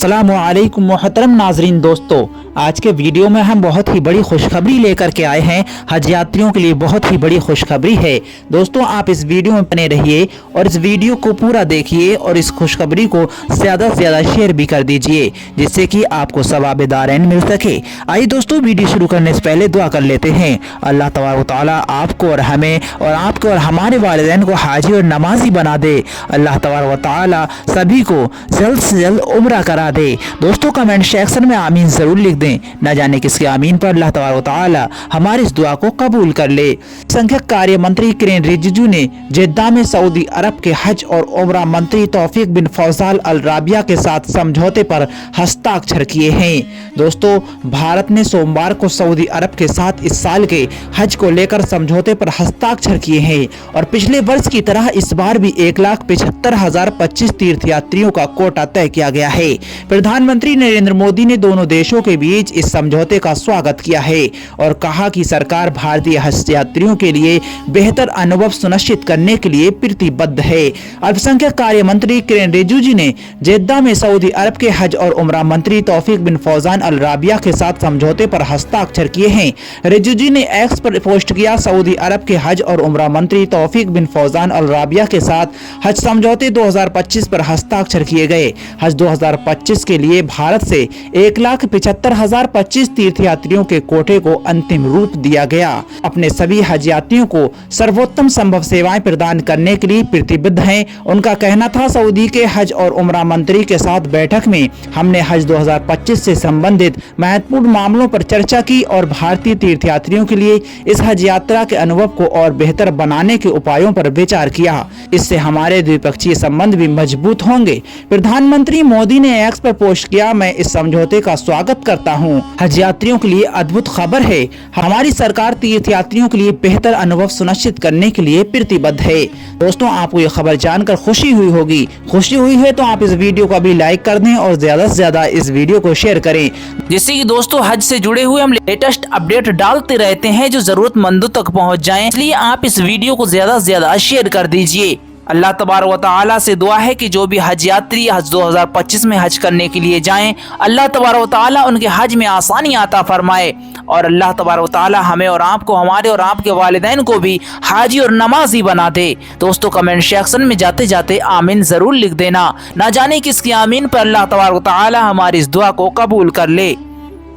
अस्सलामुअलैकुम मोहतरम नाजरीन दोस्तों, आज के वीडियो में हम बहुत ही बड़ी खुशखबरी लेकर के आए हैं। हज यात्रियों के लिए बहुत ही बड़ी खुशखबरी है। दोस्तों, आप इस वीडियो में बने रहिए और इस वीडियो को पूरा देखिए और इस खुशखबरी को ज़्यादा से ज़्यादा शेयर भी कर दीजिए, जिससे कि आपको सवाब दारैन मिल सके। आइए दोस्तों, वीडियो शुरू करने से पहले दुआ कर लेते हैं। अल्लाह तबारक व तआला आपको और हमें और आपके और हमारे वालिदैन को हाजी और नमाजी बना दे। अल्लाह तबारक व तआला सभी को जल्द से जल्द उम्रा करा दे। दोस्तों, कमेंट सेक्शन में आमीन जरूर लिख दें। न जाने किसके आमीन पर अल्लाह तबारक व तआला हमारी इस दुआ को कबूल कर ले। संख्यक कार्य मंत्री किरेन रिजिजू ने जेद्दा में सऊदी अरब के हज और उम्रा मंत्री तौफीक बिन फौजाल अल राबिया के साथ समझौते पर हस्ताक्षर किए हैं। दोस्तों, भारत ने सोमवार को सऊदी अरब के साथ इस साल के हज को लेकर समझौते पर हस्ताक्षर किए हैं और पिछले वर्ष की तरह इस बार भी 1,75,025 तीर्थयात्रियों का कोटा तय किया गया है। प्रधानमंत्री नरेंद्र मोदी ने दोनों देशों के बीच इस समझौते का स्वागत किया है और कहा कि सरकार भारतीय हज यात्रियों के लिए बेहतर अनुभव सुनिश्चित करने के लिए प्रतिबद्ध है। अल्पसंख्यक कार्य मंत्री किरेन रिजिजू ने जेद्दा में सऊदी अरब के हज और उम्रा मंत्री तौफीक बिन फौजान अल राबिया के साथ समझौते पर हस्ताक्षर किए हैं। रिजिजू ने एक्स पर पोस्ट किया, सऊदी अरब के हज और उम्रा मंत्री तौफीक बिन फौजान अल राबिया के साथ हज समझौते 2025 पर हस्ताक्षर किए गए। हज 2025 के लिए भारत से 1,75,025 तीर्थयात्रियों के कोटे को अंतिम रूप दिया गया। अपने सभी हज यात्रियों को सर्वोत्तम संभव सेवाएं प्रदान करने के लिए प्रतिबद्ध हैं। उनका कहना था, सऊदी के हज और उम्रा मंत्री के साथ बैठक में हमने हज 2025 से संबंधित महत्वपूर्ण मामलों पर चर्चा की और भारतीय तीर्थयात्रियों के लिए इस हज यात्रा के अनुभव को और बेहतर बनाने के उपायों पर विचार किया। इससे हमारे द्विपक्षीय संबंध भी मजबूत होंगे। प्रधानमंत्री मोदी ने एक्स पर पोस्ट किया, मैं इस समझौते का स्वागत करता हूं। हज यात्रियों के लिए अद्भुत खबर है। हमारी सरकार तीर्थयात्रियों के लिए बेहतर अनुभव सुनिश्चित करने के लिए प्रतिबद्ध है। दोस्तों, आपको ये खबर जानकर खुशी हुई होगी। खुशी हुई है तो आप इस वीडियो को भी लाइक कर दें और ज्यादा से ज्यादा इस वीडियो को शेयर करें, जिससे कि दोस्तों हज से जुड़े हुए हम लेटेस्ट अपडेट डालते रहते हैं जो जरूरतमंदों तक पहुँच जाए। इसलिए आप इस वीडियो को ज्यादा से ज्यादा शेयर कर दीजिए। अल्लाह तबारक व तआला से दुआ है कि जो भी हज यात्री हज 2025 में हज करने के लिए जाएं, अल्लाह तबारक व तआला उनके हज में आसानी अता फरमाए और अल्लाह तबारक व तआला हमें और आपको, हमारे और आपके वालिदैन को भी हाजी और नमाजी बना दे। दोस्तों, कमेंट सेक्शन में जाते जाते आमीन जरूर लिख देना। ना जाने किसकी आमीन पर अल्लाह तबारक व तआला हमारी इस दुआ को कबूल कर ले।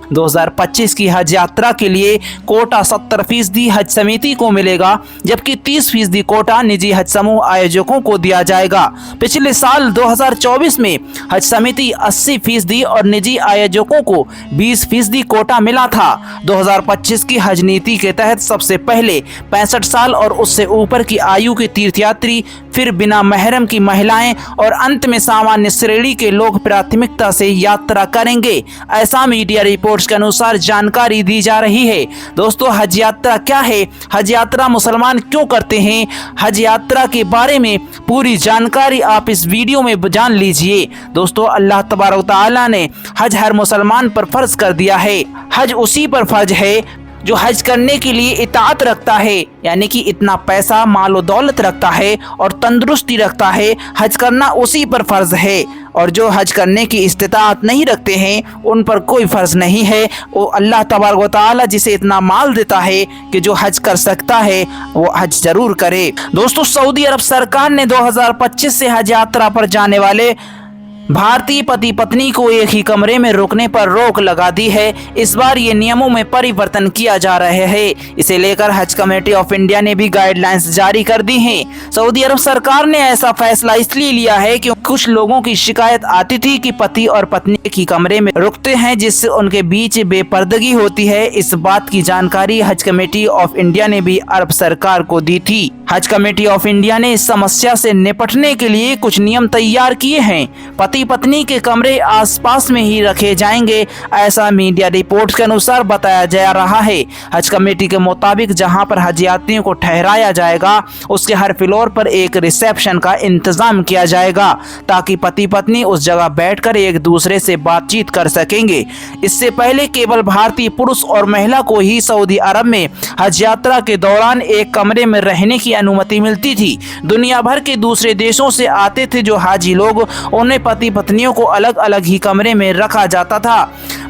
2025 की हज यात्रा के लिए कोटा 70% हज समिति को मिलेगा, जबकि 30% कोटा निजी हज समूह आयोजकों को दिया जाएगा। पिछले साल 2024 में हज समिति 80% और निजी आयोजकों को 20% कोटा मिला था। 2025 की हज नीति के तहत सबसे पहले 65 साल और उससे ऊपर की आयु के तीर्थयात्री, फिर बिना महरम की महिलाएं और अंत में सामान्य श्रेणी के लोग प्राथमिकता से यात्रा करेंगे। ऐसा मीडिया रिपोर्ट के अनुसार जानकारी दी जा रही है। दोस्तों, हज यात्रा क्या है, हज यात्रा मुसलमान क्यों करते हैं, हज यात्रा के बारे में पूरी जानकारी आप इस वीडियो में जान लीजिए। दोस्तों, अल्लाह तबारक व तआला ने हज हर मुसलमान पर फर्ज कर दिया है। हज उसी पर फर्ज है जो हज करने के लिए इताअत रखता है, यानी कि इतना पैसा, माल और दौलत रखता है और तंदुरुस्ती रखता है। हज करना उसी पर फर्ज है और जो हज करने की इस्तिताअत नहीं रखते हैं उन पर कोई फ़र्ज नहीं है। वो अल्लाह तबारक व तआला जिसे इतना माल देता है कि जो हज कर सकता है वो हज जरूर करे। दोस्तों, सऊदी अरब सरकार ने 2025 से हज यात्रा पर जाने वाले भारतीय पति पत्नी को एक ही कमरे में रुकने पर रोक लगा दी है। इस बार ये नियमों में परिवर्तन किया जा रहा है। इसे लेकर हज कमेटी ऑफ इंडिया ने भी गाइडलाइंस जारी कर दी हैं। सऊदी अरब सरकार ने ऐसा फैसला इसलिए लिया है कि कुछ लोगों की शिकायत आती थी कि पति और पत्नी एक ही कमरे में रुकते हैं, जिससे उनके बीच बेपर्दगी होती है। इस बात की जानकारी हज कमेटी ऑफ इंडिया ने भी अरब सरकार को दी थी। हज कमेटी ऑफ इंडिया ने इस समस्या से निपटने के लिए कुछ नियम तैयार किए हैं। पति पत्नी के कमरे आसपास में ही रखे जाएंगे, ऐसा मीडिया रिपोर्ट्स के अनुसार बताया जा रहा है। हज कमेटी के मुताबिक जहां पर हज यात्रियों को ठहराया जाएगा उसके हर फ्लोर पर एक रिसेप्शन का इंतजाम किया जाएगा, ताकि पति पत्नी उस जगह बैठकर एक दूसरे से बातचीत कर सकेंगे। इससे पहले केवल भारतीय पुरुष और महिला को ही सऊदी अरब में हज यात्रा के दौरान एक कमरे में रहने की अनुमति मिलती थी। दुनिया भर के दूसरे देशों से आते थे जो हाजी लोग, उन्हें पति पति पत्नियों को अलग अलग ही कमरे में रखा जाता था।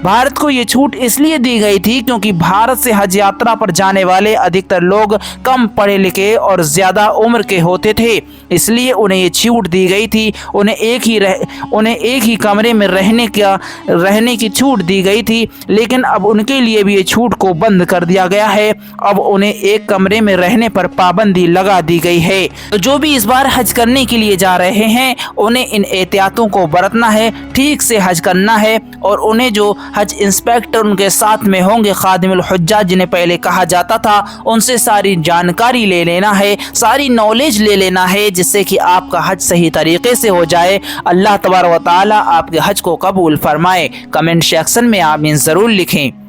भारत को ये छूट इसलिए दी गई थी क्योंकि भारत से हज यात्रा पर जाने वाले अधिकतर लोग कम पढ़े लिखे और ज्यादा उम्र के होते थे, इसलिए उन्हें ये छूट दी गई थी। उन्हें एक ही कमरे में रहने की छूट दी गई थी, लेकिन अब उनके लिए भी ये छूट को बंद कर दिया गया है। अब उन्हें एक कमरे में रहने पर पाबंदी लगा दी गई है। तो जो भी इस बार हज करने के लिए जा रहे हैं उन्हें इन एहतियातों को बरतना है, ठीक से हज करना है और उन्हें जो हज इंस्पेक्टर उनके साथ में होंगे खादिमुल हुज्जाज जिन्हें पहले कहा जाता था, उनसे सारी जानकारी ले लेना है, सारी नॉलेज ले लेना है, जिससे कि आपका हज सही तरीके से हो जाए। अल्लाह तबारक व तआला आपके हज को कबूल फरमाए। कमेंट सेक्शन में आमीन ज़रूर लिखें।